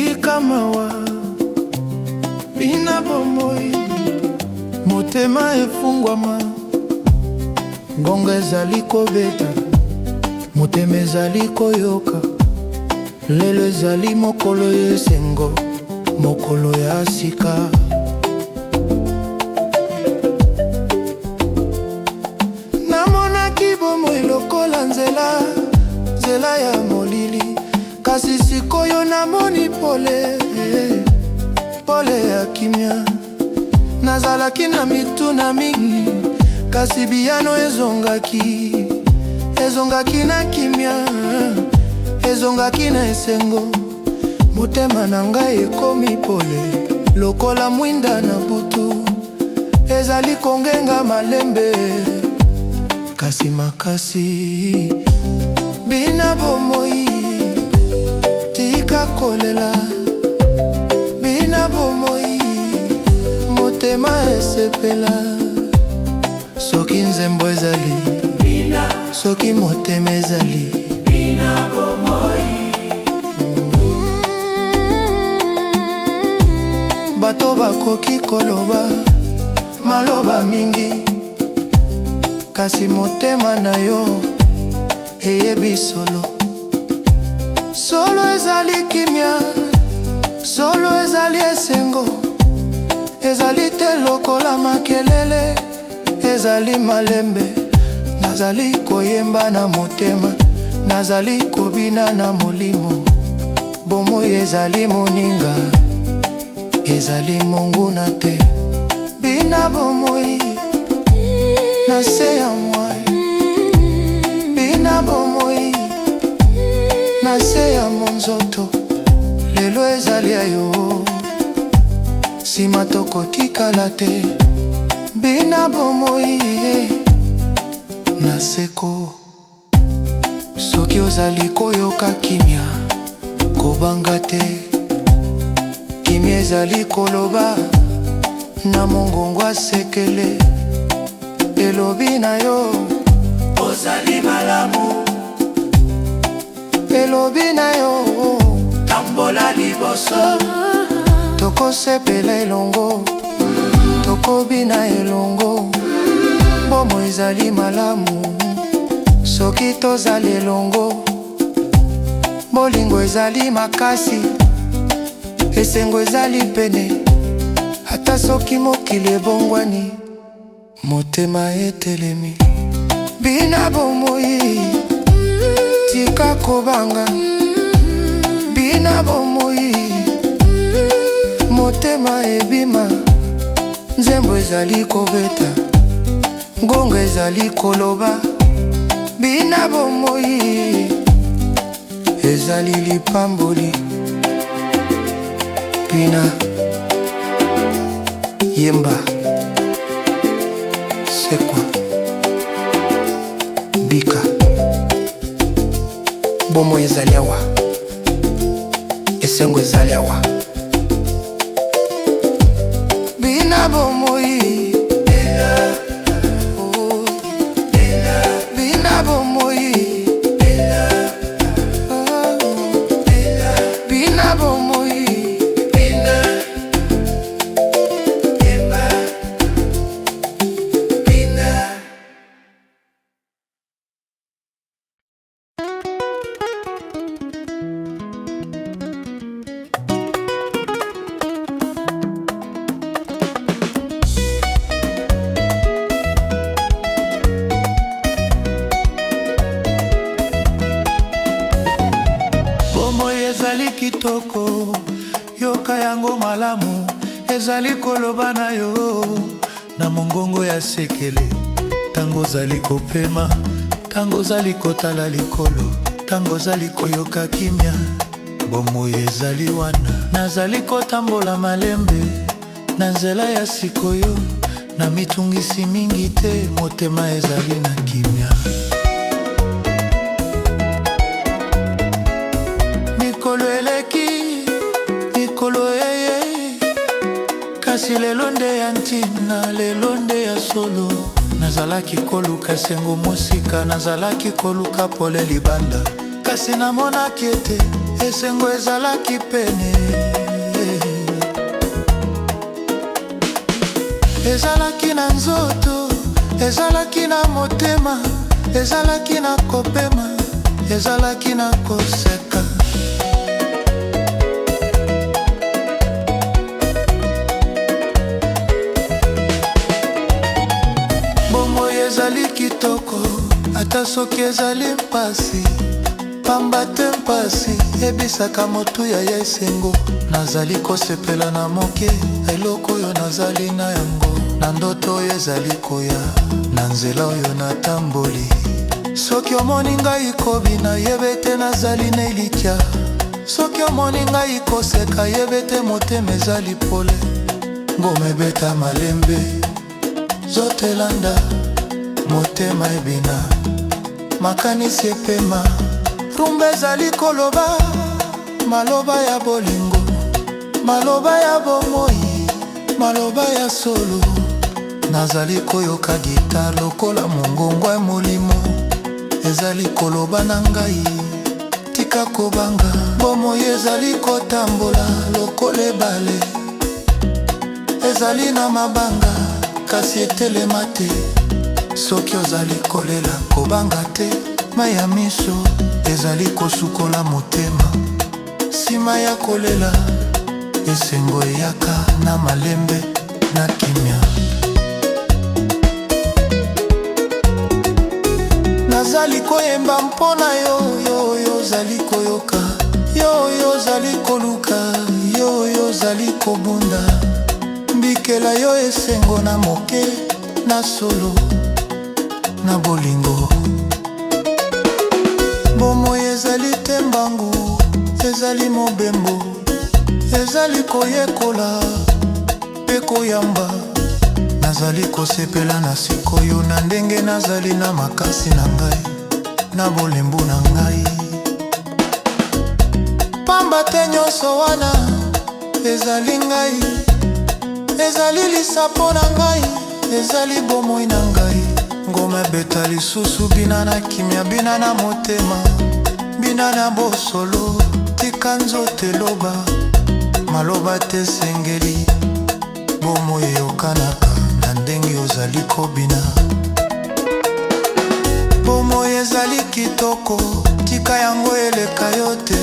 tika mawa bina bomoi motema efungwama ngonga ezali kobeta motema ezali koyoka lelo ezali mokolo yesengo mokolo ya sika namonaki bomoi lokola nzela ya molili kasi sikoyo namoni pole ya kimia nazalaki na mituna mingi kasi biyano ezongaki na kimia ezongaki na esengo motema na ngai ekomi pole lokola mwinda na butu ezali kongenga malembe kasi makasi bina bomoi tika kolela bina bomoi motema esepela soki nzembo ezali soki motema ezali bina bomoi bato bakoki koloba maloba mingi kasi motema na yo eyebi solo ezali kimia solo ezali esengo ezali te lokola makelele ezali malembe nazali koyemba na motema nazali kobina na molimo bomoi ezali moninga ezali monguna te bina bomoi na se ya mwai bina bomoi na se ya monzoto lelo ezali ayo sima tokotikala te bina bomoi na seko soki ozali koyoka kimia kobanga te kimia ezali koloba na mongongo asekele elobi na yo ozali malamu elobi na yo tambola liboso tokosepela elongo tokobina elongo bomo ezali malamu soki tozali elongo bolingo ezali makasi esengo ezali pene ata soki mokili ebongwani motema etelemi bina bomoi tika kobanga bina bomoi motema ebima nzembo ezali kobeta ngonga ezali koloba bina bomoi ezali lipamboli bina yemba sekwa bika bomoi ezali awa esengo ezali awa bina bomoi bina bomoi bina bomoi ezali kitoko yoka yango malamu ezali koloba na yo na mongongo ya sekele tango zali kopema tango zali kotala likolo tango zali koyoka kimia bomoi ezali wana nazali kotambola malembe na nzela ya sikoyo na mitungisi mingi te motema ezali na kimia mikolo eye kasi lelo nde ya ntina lelo nde ya solo nazalaki koluka sengo mosika nazalaki koluka pole libanda kasi namonaki ete esengo ezalaki pene Ezalaki na nzoto, ezalaki na motema, ezalaki na kopema, ezalaki na koseka. Bomoi ezali kitoko, ata soki ezali mpasi. Pamba te mpasi ebisaka motuya ya esengo. Nazali kosepela na moke eloko oyo nazali na yango. Na ndoto oyo ezali koya, na nzela oyo natamboli. Soki omoni ngai kobina yebe te nazali na elikya. Soki omoni ngai koseka yebe te motema ezali pole. Ngoma ebeta malembe, nzoto elanda, motema ebina, makanisi epema. Rumba ezali koloba, maloba ya bolingo, maloba ya bomoi, maloba ya solo. Nazali koyoka gita lokola mongongo ya molimo. Ezali koloba na ngai, tika kobanga. Bomoi ezali kotambola lokola ebale. Ezali na mabanga, kasi etelema te. Soki ozali kolela kobanga te. Mai ya miso ezali kosukola motema. Sima ya kolela esengo eyaka na malembe na kimia. Nazali koyemba mpona yo, yo yo zali koyoka, yo yo zali koluka, yo yo zali kobunda. Mbikela yo esengo na moke, na solo, na bolingo. Bomoi ezali tembangu, ezali mobembo, ezali koyekola pe koyamba. Nazali kosepela na sikoyo na ndenge nazali na makasi na ngai, na bolembu na ngai. Pamba te nyonso wana ezali ngai, ezali lisapo na ngai, ezali bomoi na ngai. Ngoma beta lisusu bina na kimia, bina na motema, bina na bosolo. Tika nzoto eloba, maloba te sengeli. Bomoi eyokanaka na ndenge ozali kobina. Bomoi ezali kitoko, tika yango eleka yo te.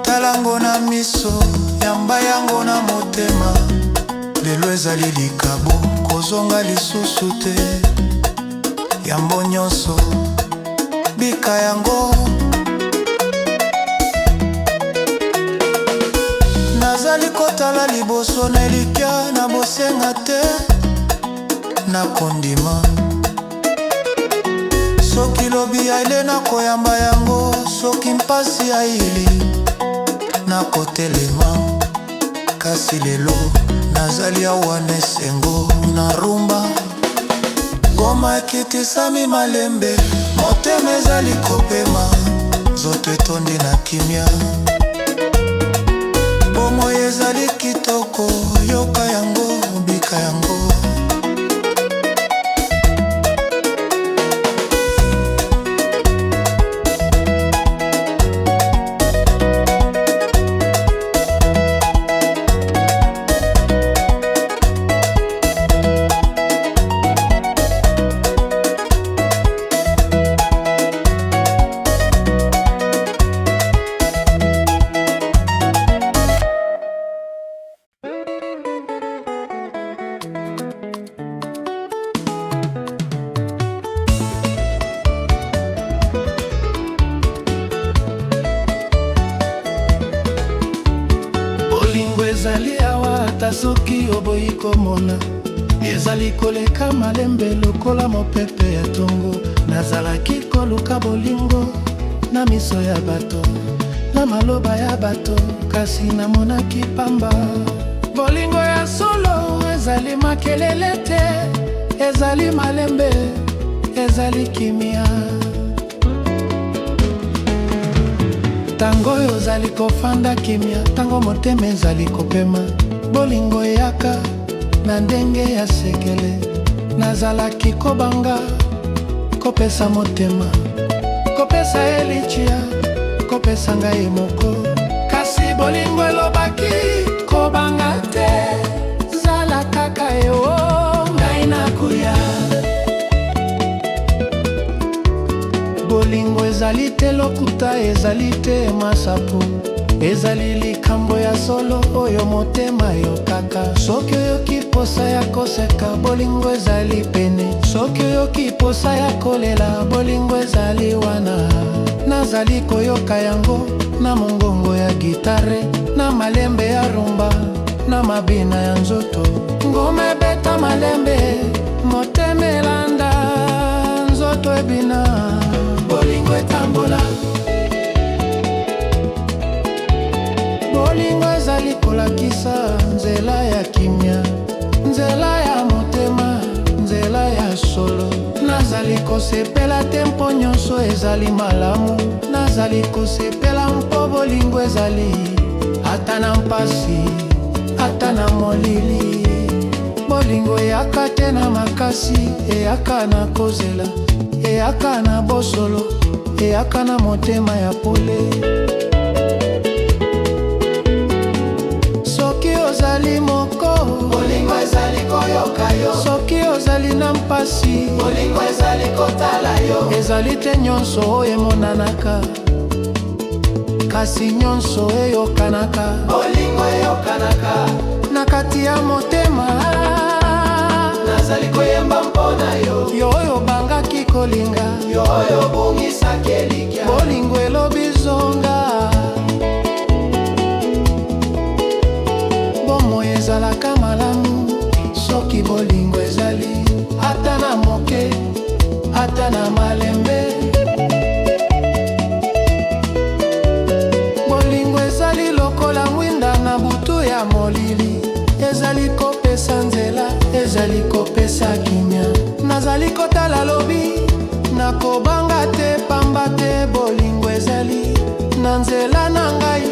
Talango na miso, yamba yango na motema. Lelo ezali likabo, kozonga lisusu te. Yambo nyonso, bika yango. Nazali kotala liboso na elikya, na bosenga te, na kondima. Soki lobi aile na koyamba yango, soki mpasi aili na kotelema. Kasi lelo nazali awa na esengo na rumba. Ngoma ekitisami malembe, motema ezali kopema, nzoto etondi na kimia. Bomoi ezali kitoko, yoka yango, bika yango. Ezali awa ata soki oboyi komona, ezali koleka malembe lokola mopepe ya tongo. Nazalaki koluka bolingo na miso ya bato, na maloba ya bato, kasi namonaki pamba. Bolingo ya solo ezali makelele te, ezali malembe, ezali kimia. Tango oyo ozali kofanda kimia, tango motema ezali kopema. Bolingo eyaka na ndenge ya sekele. Nazalaki kobanga, kopesa motema, kopesa elichia, kopesa ngai moko. Kasi bolingo elobaki ezali te masapo, ezali likambo ya solo oyo motema yokaka. Soki oyoki posa ya koseka, bolingo ezali pene. Soki oyoki posa ya kolela, bolingo ezali wana. Nazali koyoka yango na mongongo ya gitare, na malembe ya rumba, na mabina ya nzoto. Ngoma ebeta malembe, motema elanda, nzoto ebina, bolingo etambola. Bolingo ezali kolakisa nzela ya kimia, nzela ya motema, nzela ya solo. Nazali kosepela tempo nyonso ezali malamu, nazali kosepela mpo bolingo ezali ata na mpasi, ata na molili. Bolingo eyaka te na makasi, eyaka na kozela, eyaka na bosolo, eyaka na motema ya pole. Soki ozali moko, bolingo ezali koyoka yo. Soki ozali na mpasi, bolingo ezali kotala yo. Ezali te nyonso oyo emonanaka, kasi nyonso eyokanaka. Bolingo eyokanaka na kati ya motema. Nazali koyemba mpona yo, yo oyo bangaki kolinga, yo oyo bungisaki elikya. Bolingo elobi zonga, bomoi ezalaka malamu soki bolingo ezali ata na moke, ata na malembe. Bolingo ezali lokola mwinda na butu ya molili, ezali kopesa nzela, ezali kopesa kimia. Nazali kotala lobi, nakobanga te pamba te. Bolingo ezali na nzela na ngai,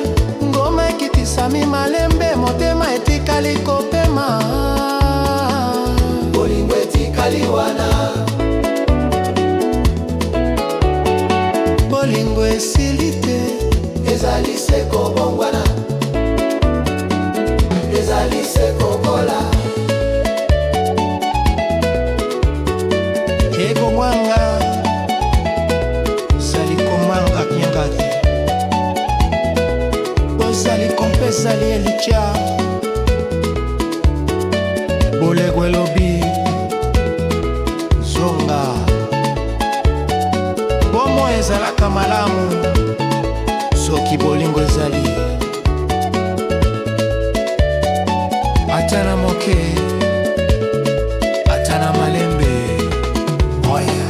ngoma ekitisami malembe, motema etikali kopema. Bolingo etikali wana, bolingo esili te, ezali se kobongwana, ezali se kokola. Ego mwanga, zali komanga nyangaki, bozali kompesali elicha. Bolego elobi zonga, bomo ezalaka malamu soki bolingo ezali ata na moke, ata na malembe. Oya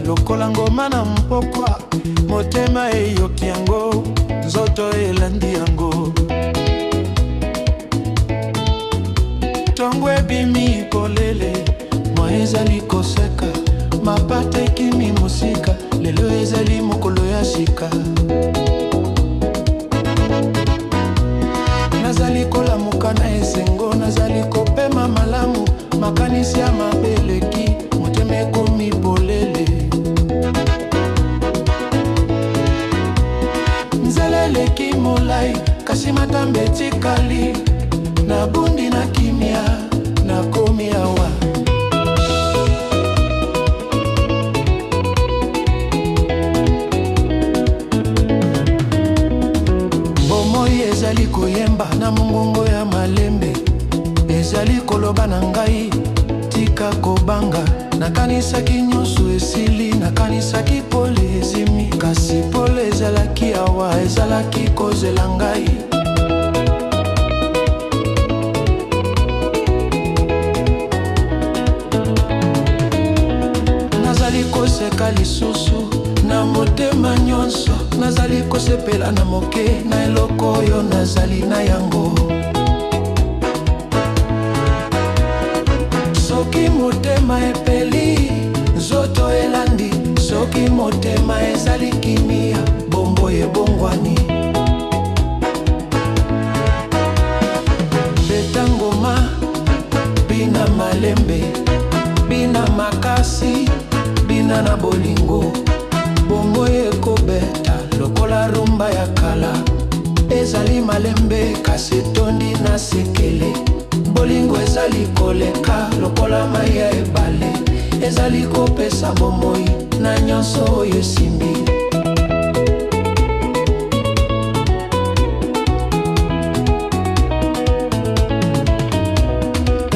lokola ngoma na mpokwa, motema eyoki yango, nzoto elandi yango. Tongo ebimi polele, mwa ezali koseka, mapata ekimi musika, lelo ezali mokolo ya sika. Nazali kolamuka na esengo, nazali kopema malamu, makanisi ya mabeleki, motema ekomi polele. Nzeleleki molai, kasi matambe etikali, na bundi na kimia, na komi awa. Bomoi ezali koyemba na mongongo ya malembe, ezali koloba na ngai, tika kobanga. Nakanisaki nyonso esili, nakanisaki pole ezimi, kasi pole ezalaki awa, ezalaki kozela ngai. Nazali koseka lisusu na motema nyonso, nazali nazali kosepela na moke na eloko oyo nazali na yango. Soki motema epeli nzoto elandi, soki motema ezali kimia bombo ebongwani. Beta ngoma bina malembe, bina makasi, bina na bolingo. Bongo ekobeta lokola rumba ya kala, ezali malembe kasi tondi na sekele. Bolingo ezali koleka lokola mai ya ebale, ezali kopesa bomoi na nyonso oyo esimbi.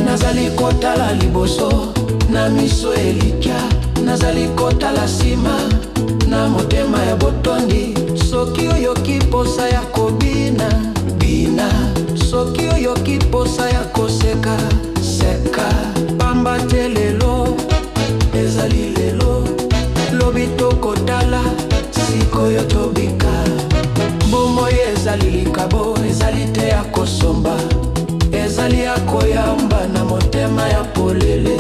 Nazali kotala liboso na miso elikya, nazali kotala sima na motema ya botondi. Soki oyoki posa ya kobina bina, soki oyoki posa ya koseka seka. Pamba te lelo ezali lelo, lobi tokotala sikoyo tobika. Bomoi ezali likabo, ezali te ya kosomba, ezali ya koyamba na motema ya polele.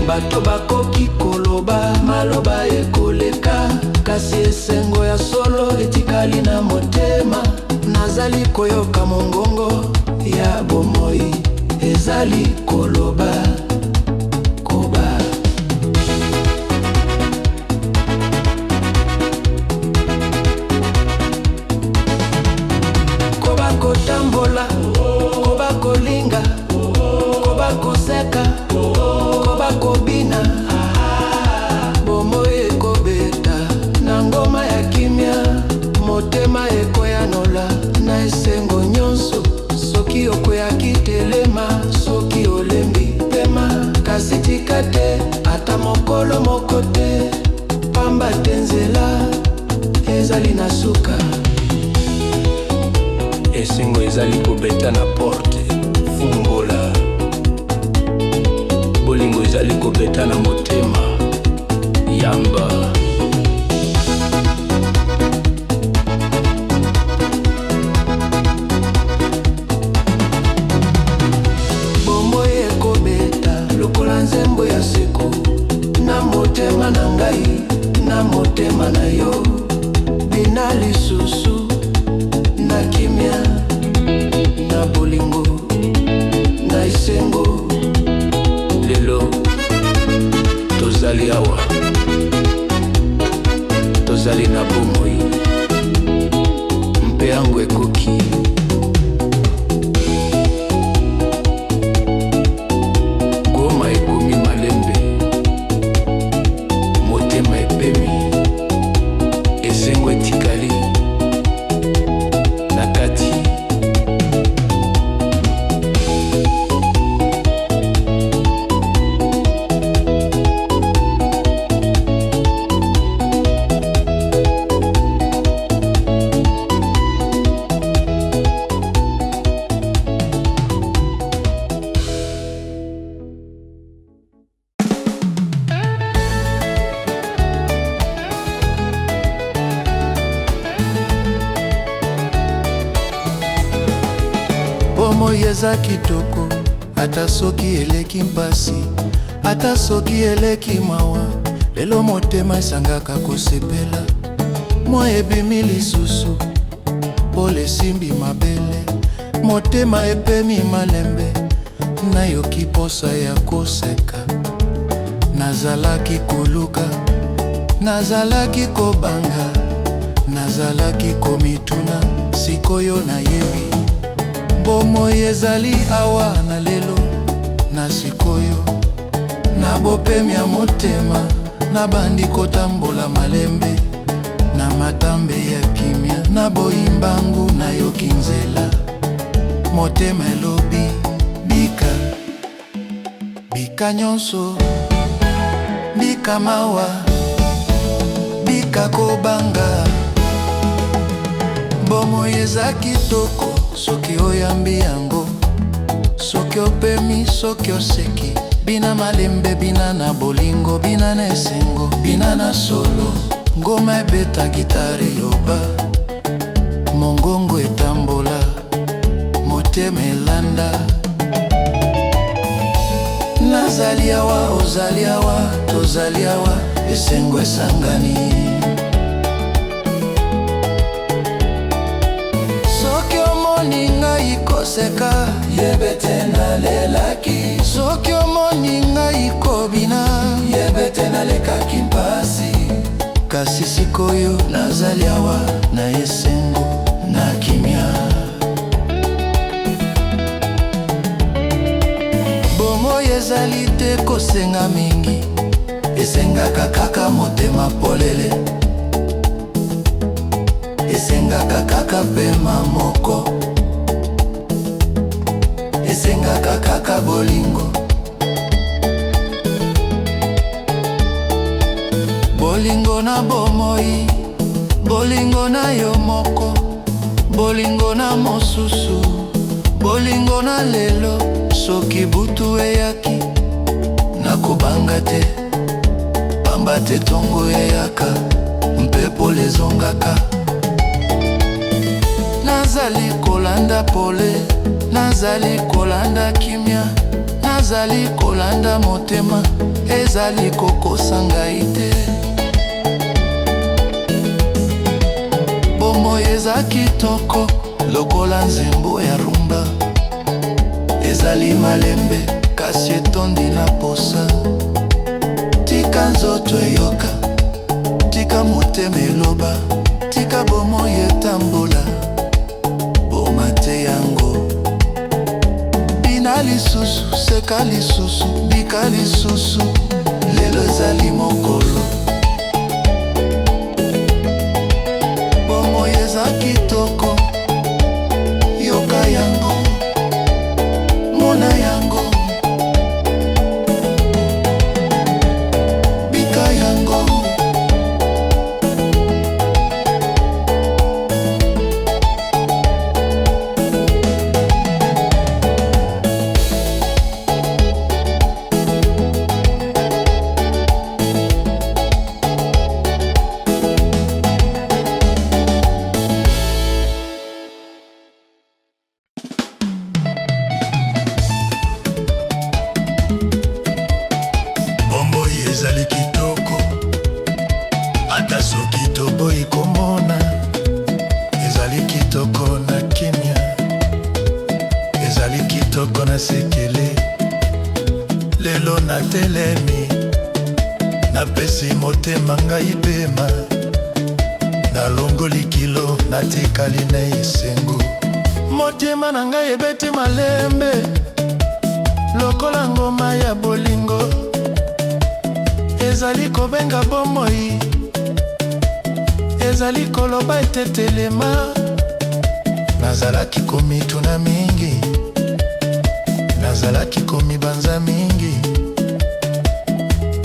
Bato bakoki koloba maloba ekoleka, kasi esengo ya solo etikali na motema. Nazali koyoka mongongo ya bomoi, ezali koloba koba. Koba kotambola, koba kolinga, koba koseka, koba kobina. Bomoi ekobeta na ngoma ya kimia, motema ekoyanola na esengo nyonso. Soki okweyaki telema, soki olembi pema, kasi tika te ata mokolo moko te. Pamba te nzela ezali na suka, esengo ezali kobeta na porte fungola. Bolingo ezali kobeta na motema yamba. Bomoi ekobeta lokola nzembo ya seko na motema na ngai, na motema na yo. Bina lisusu na kimia, na bolingo, na esengo. Lelo tozali awa, tozali na bomoi, mpe yango ekoki. Goma ebomi malembe, motema epemi, esengo etikali na kati. Bomoi eza kitoko, ata soki eleki mpasi, ata soki eleki mawa. Lelo motema esangaka kosepela, mwa ebimi lisusu pole simbi mabele. Motema epemi malembe, nayoki posa ya koseka. Nazalaki koluka, nazalaki kobanga, nazalaki komituna, sikoyo nayebi. Bomoi ezali awa na lelo na sikoyo, na bopemi ya motema na bandi kotambola malembe, na matambe ya kimia na boyimbangu na yoki nzela. Motema elobi bika, bika nyonso, bika mawa, bika kobanga. Bomoi eza kitoko soki oyambi yango, soki opemi, soki oseki. Bina malembe, bina na bolingo, bina na esengo, bina na solo. Ngoma ebeta gitare loba, mongongo etambola, motema elanda. Nazali awa, ozali awa, tozali awa, esengo esangani. Soki omoni ngai koseka, yebe te nalelaki. Soki omoni ngai kobina, yebe te nalekaki mpasi. Kasi sikoyo nazali awa, na esengo, na kimia. Bomoi ezali te kosenga mingi, esengaka kaka motema polele. Esengaka kaka pema moko, esengaka kaka bolingo. Bolingo na bomoi, bolingo na yo moko, bolingo na mosusu, bolingo na lelo. Soki butu eyaki, nakobanga te, pamba te tongo eyaka, mpepo lezongaka. Nazali kolanda pole, nazali kolanda kimia, nazali kolanda motema, ezali kokosa ngai te. Bomoi eza kitoko, lokola nzembo ya rumba. Ezali malembe, kasi etondi na posa. Tika nzoto eyoka, tika motema eloba, tika bomoi etambola, boma te yango. Bina lisusu, seka lisusu, bika lisusu, lelo ezali mokolo. Bomoi eza kitoko, yoka yango, mona yango, bika yango. Ezali kitoko, ata soki toboyi komona. Ezali kitoko na kimia, ezali kitoko na sekele. Lelo na telemi, napesi motema ngai pema. Nalongoli kilo, natikali na esengo. Motema na ngai ebeti malembe, lokola ngoma ya bolingo. Ezali kobenga bomoi, ezali koloba etetelema. Nazalaki komituna mingi, nazalaki komibanza mingi.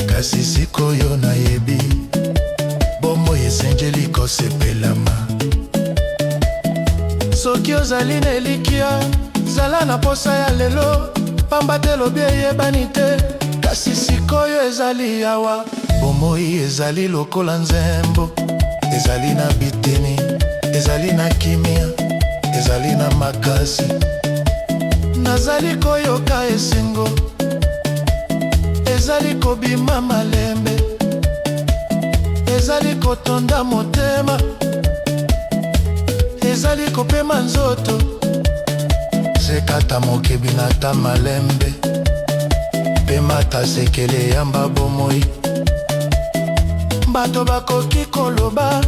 Kasi sikoyo nayebi, bomoi esengeli kosepelama. Soki ozali na elikia, zala na posa ya lelo, pamba te lobi eyebani te. Kasi sikoyo ezali awa, bomoi ezali lokola nzembo. Ezali na biteni, ezali na kimia, ezali na makasi. Nazali koyoka esengo, ezali kobima malembe, ezali kotonda motema, ezali kopema nzoto. Sekata mokebi na ta malembe, pema ta sekele yamba bomoi. Bato bakoki koloba,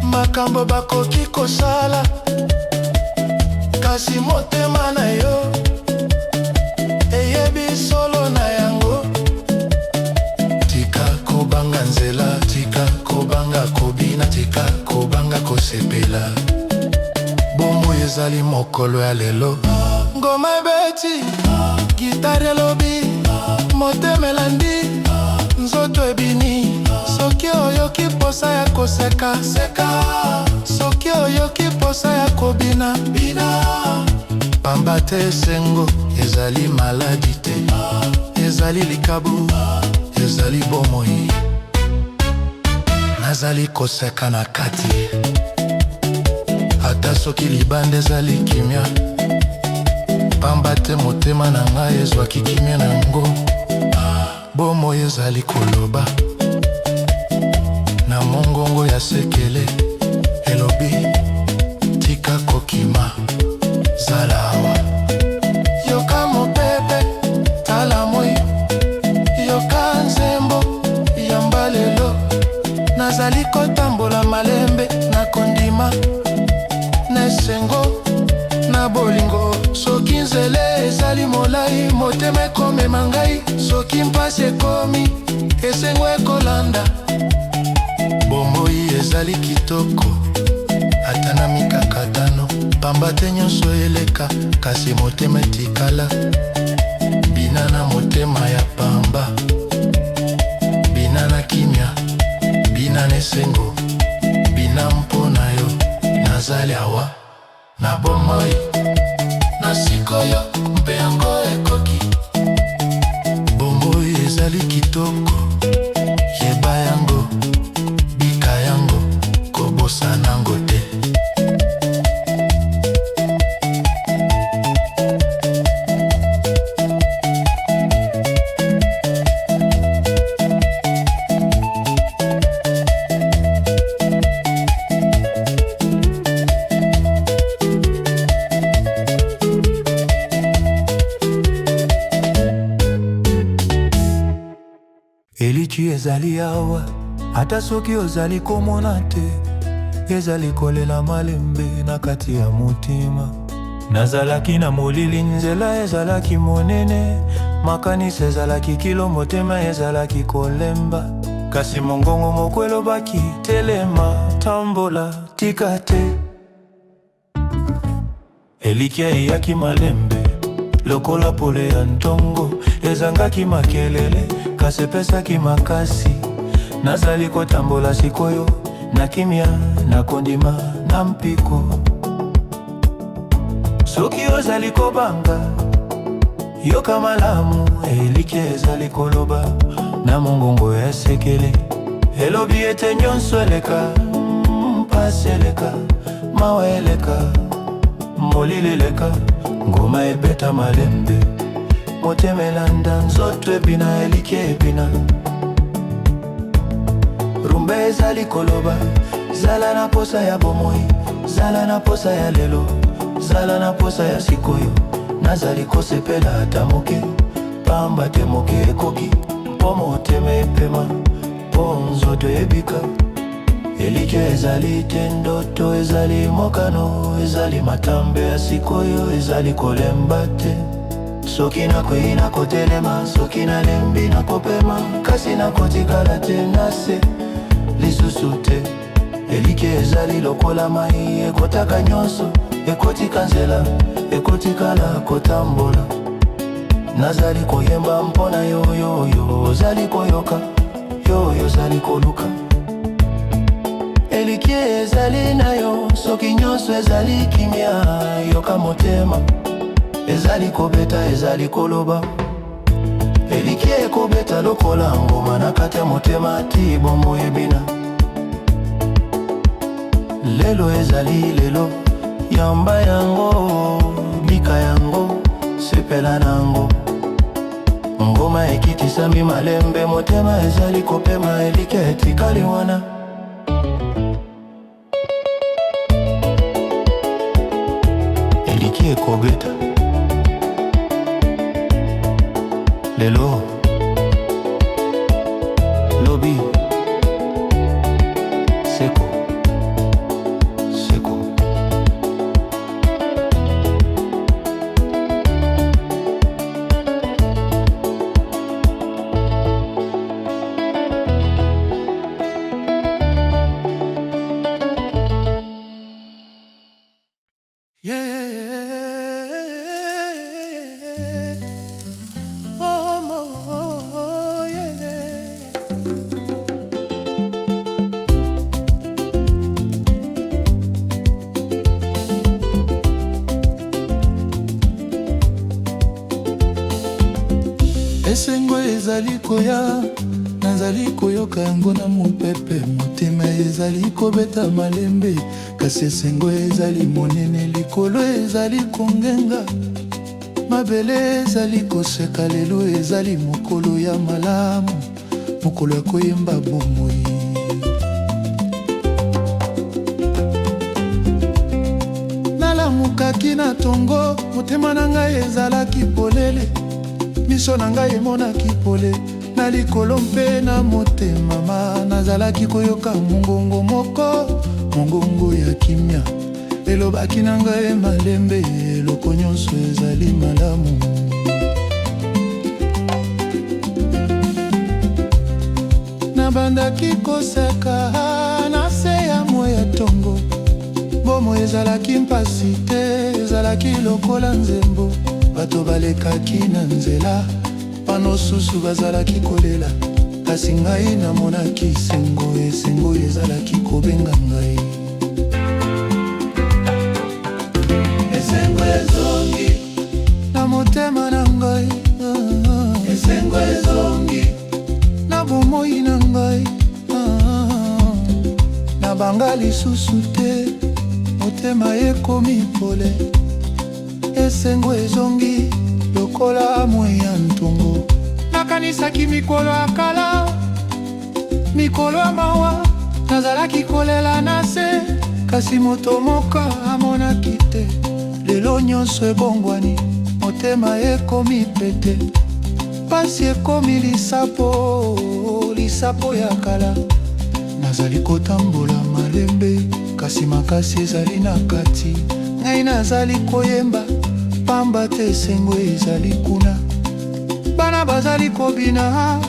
makambo bakoki kosala, kasi motema na yo eyebi solo na yango. Tika kobanga nzela, tika kobanga kobina, tika kobanga kosepela. Bomoi ezali mokolo ya lelo, ngoma ebeti, gitare elobi, motema elandi, nzoto ebini. Soki oyoki posa ya koseka, seka. Soki oyoki posa ya kobina, bina. Pamba te esengo, ezali maladi te. Ezali likabu, ezali bomoi. Nazali koseka na kati, ata soki libanda ezali kimia, pamba te motema na ngai ezwaki kimia nango. Bomoi ezali koloba na mongongo ya sekele, elobi tika kokima zala awa. Yoka mopepe tala moi, yoka nzembo yamba lelo, nazali kotambola malembe na kondima na esengo na bolingo. Soki nzele ezali molai, motema ekomema ngai. Soki mpasi ekomi, esengo ekolanda. Bomoi ezali kitoko ata na mikakatano, pamba te nyonso eleka kasi motema etikala. Bina na motema ya pamba, bina na kimia, bina na esengo, bina mpona yo. Nazali awa na bomoi, na sikoyo mpe yango ekoki. Bomoi ezali kitoko, yeba yango, bika yango, kobosa nango te. Eliki ezali awa, ata soki ozali komona te. Ezali kolela malembe na kati ya mutima. Nazalaki na molili, nzela ezalaki monene, makanisi ezalaki kilo, motema ezalaki kolemba. Kasi mongongo moko elobaki telema, tambola, tika te. Eliki eyaki malembe lokola pole ya ntongo, ezangaki makelele kasi epesaki makasi. Nazali kotambola sikoyo na kimia, na kondima, na mpiko. Soki ozali kobanga, yoka malamu. Eliki ezali koloba na mongongo ya sekele, elobi ete nyonso eleka, mpasi eleka, mawa eleka, molili eleka. Ngoma ebeta malembe, motema elanda, nzoto ebina, eliki ebina. Rumba ezali koloba, zala na posa ya bomoi, zala na posa ya lelo, zala na posa ya sikoyo. Nazali kosepela ata moke, pamba te moke ekoki, mpo motema epema, mpo nzoto ebika. Eliki ezali te ndoto, ezali mokano, ezali matambe ya sikoyo, ezali kolemba te. Soki nakwei nakotelema, soki nalembi nakopema, kasi nakotikala te nase lisusu te. Eliki ezali lokola mai, ekotaka nyonso, ekotika nzela, ekotikala kotambola. Nazali koyemba mpona yo, ozali koyoka, yo ozali koluka. Eliki ezali na yo, soki nyonso ezali kimia, yoka motema ezali kobeta, ezali koloba. Eliki ekobeta lokola ngoma na kati ya motema, ti bomoi ebina. Lelo ezali lelo, yamba yango, bika yango, sepela nango. Ngoma ekitisami malembe, motema ezali kopema. Eliki etikali wana. Eliki ekobeta lelo, lobi seko, seko. Esengo ezali koya nazali koyoka yango na mopepe. Motema ezali kobeta malembe, kasi esengo ezali monene, likolo ezali kongenga. Mabele ezali koseka, lelo ezali mokolo ya malamu, mokolo ya koyemba bomoi. Nalamukaki na tongo, motema na ngai ezalaki polele, miso na ngai emonaki pole. Na likolo mpe na motema nazalaki koyoka mongongo moko, mongongo ya kimia, elobaki na ngai malembe, eloko nyonso ezali malamu. Nabandaki koseka na se ya moya tongo, bomo ezalaki mpasi te, ezalaki lokola nzembo. Bato balekaki na nzela, pano susu bazalaki kolela, kasi ngai namonaki esengo, esengo ezalaki kobenga ngai. Esengo ezongi na motema na ngai, esengo ezongi na bomoi na ngai, na banga lisusu te, motema ekomi pole. Esengo ezongi lokola moya ntongo. Nakanisaki mikolo ya kala, mikolo ya mawa, nazalaki kolela na se, kasi moto moka amonaki te. Lelo nyonso ebongwani, motema ekomi pete, pasi ekomi lisapo, lisapo ya kala. Nazali kotambola malembe, kasi makasi ezali na kati. Ngai nazali koyemba, pamba te esengo ezali kuna. Bana bazali kobina,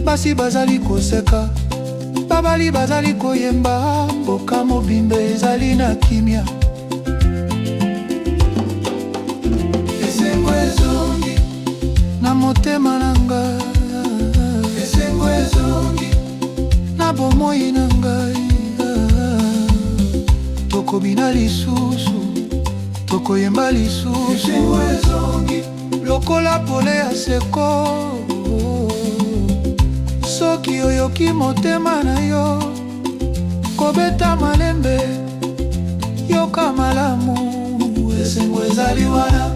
basi bazali koseka, babali bazali koyemba, mboka mobimba ezali na kimia. Esengo ezongi na motema na ngai, esengo ezongi na bomoi na ngai. Tokobina lisusu, tokoyemba lisusu. Esengo ezongi lokola pole ya seko. Soki oyoki motema na yo kobeta malembe, yoka malamu. Esengo ezali wana,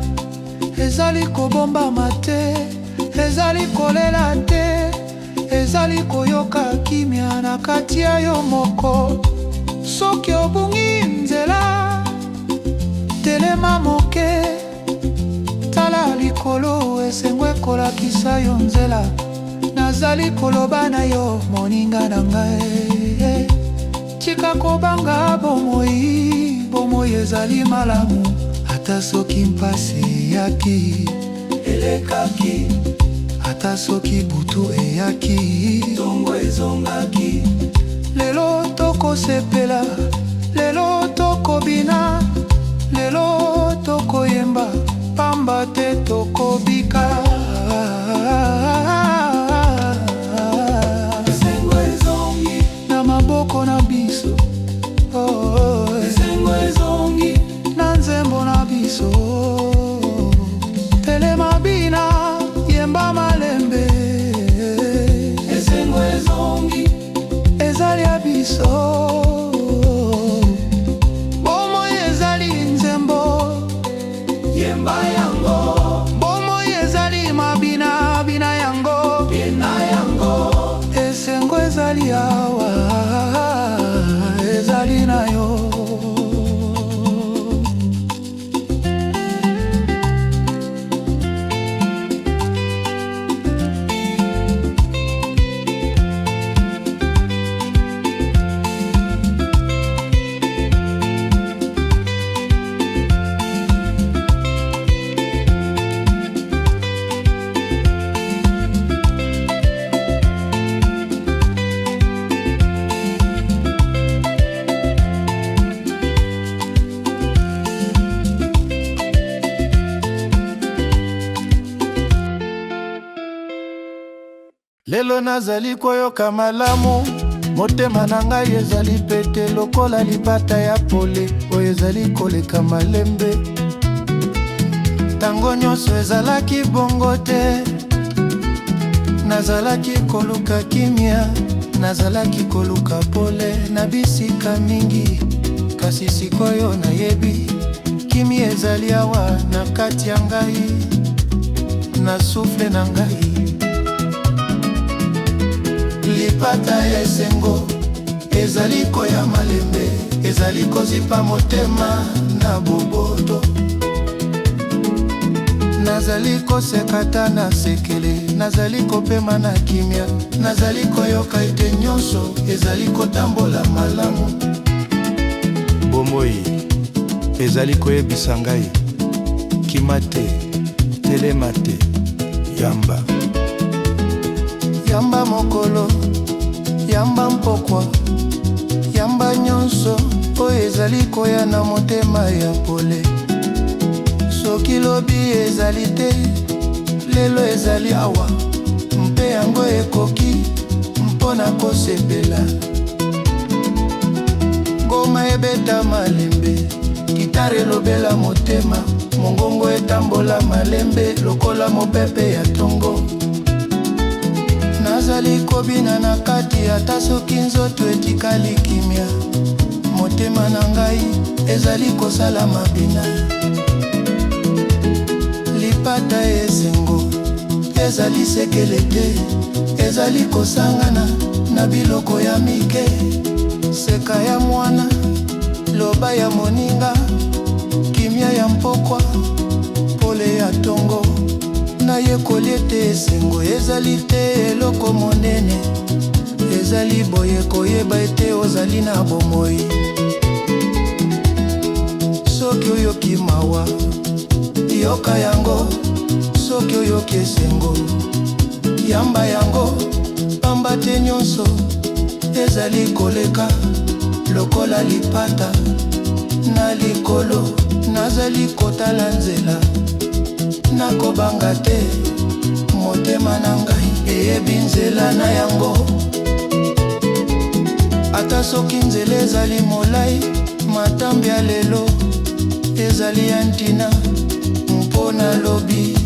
ezali kobomba mate, ezali kolela te, ezali koyoka kimia na kati ya yo moko. Soki obungi nzela, telema moke, tala likolo, esengo ekolakisa yo nzela. Nazali koloba na yo moninga na ngai, tika kobanga bomoi, bomoi ezali malamu. Ata soki mpasi eyaki, elekaki, ata soki butu eyaki, tongo ezongaki. Lelo tokosepela, lelo tokobina, lelo tokoyemba, pamba te tokobika. Esengo ezongi na maboko na biso, esengo ezongi na nzembo na biso. Telema bina, yemba malembe. Esengo ezongi ezali ya biso, bomoi ezali nzembo, yemba yango. Bomoi ezali mabina, bina yango, bina yango. Esengo ezali awa, ezali na yo. Lelo nazali koyoka malamu, motema na ngai ezali pete, lokola libata ya pole, oyo ezali koleka malembe. Tango nyonso ezalaki bongo te, Nazalaki koluka kimia, nazalaki koluka pole na bisika mingi, kasi sikoyo nayebi kimia ezali awa na kati ya ngai, na souffle na ngai. Lipata esengo ezali koya malembe, ezali kozipa motema na boboto. Nazali kosekata na sekele, nazali kopema na kimia, nazali koyoka ete nyonso ezali kotambola malamu. Bomoi ezali koyebisa ngai kima te, telema te, yamba. Yamba mokolo, yamba mpokwa, yamba nyonso oyo ezali koya na motema ya pole. Soki lobi ezali te, lelo ezali awa, mpe yango ekoki mpona kosepela. Ngoma ebeta malembe, gitare lobela motema, mongongo etambola malembe lokola mopepe ya tongo. Nazali kobina na kati ata soki nzoto etikali kimia, motema na ngai ezali kosala mabina. Lipata esengo ezali sekele te, ezali kosangana na biloko ya mike. Seka ya mwana, loba ya moninga, kimia ya mpokwa, pole ya tongo. Na yekoli ete esengo ezali te eloko monene, ezali boye koyeba ete ozali na bomoi. Soki oyoki mawa, yoka yango. Soki oyoki esengo, yamba yango. Pamba te nyonso ezali koleka lokola lipata na likolo. Nazali kotala nzela, nakobanga te, motema na ngai eyebi nzela na yango. Ata soki nzela ezali molai, matambi ya lelo ezali ya ntina mpona lobi.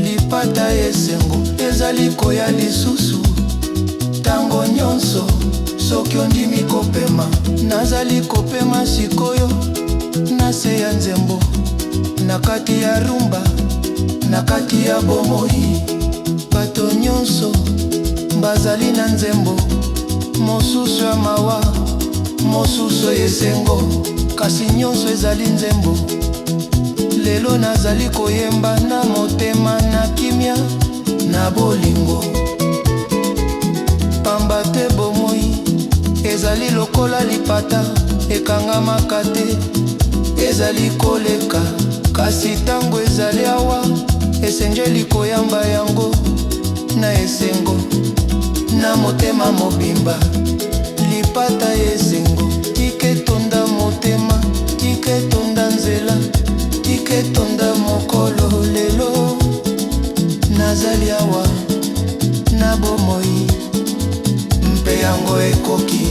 Lipata esengo ezali koya lisusu tango nyonso. Soki ondimi kopema, nazali kopema sikoyo na se ya nzembo, na kati ya rumba, na kati ya bomoi. Bato nyonso bazali na nzembo, mosusu ya mawa, mosusu esengo, kasi nyonso ezali nzembo. Lelo nazali koyemba na motema na kimia na bolingo. Pamba te bomoi ezali lokola lipata ekangamaka te, ezali koleka, kasi tango ezali awa esengeli koyamba yango na esengo na motema mobimba. Lipata esengo tiketonda motema, tiketonda nzela, tiketonda mokolo. Lelo nazali awa na bomoi, mpe yango ekoki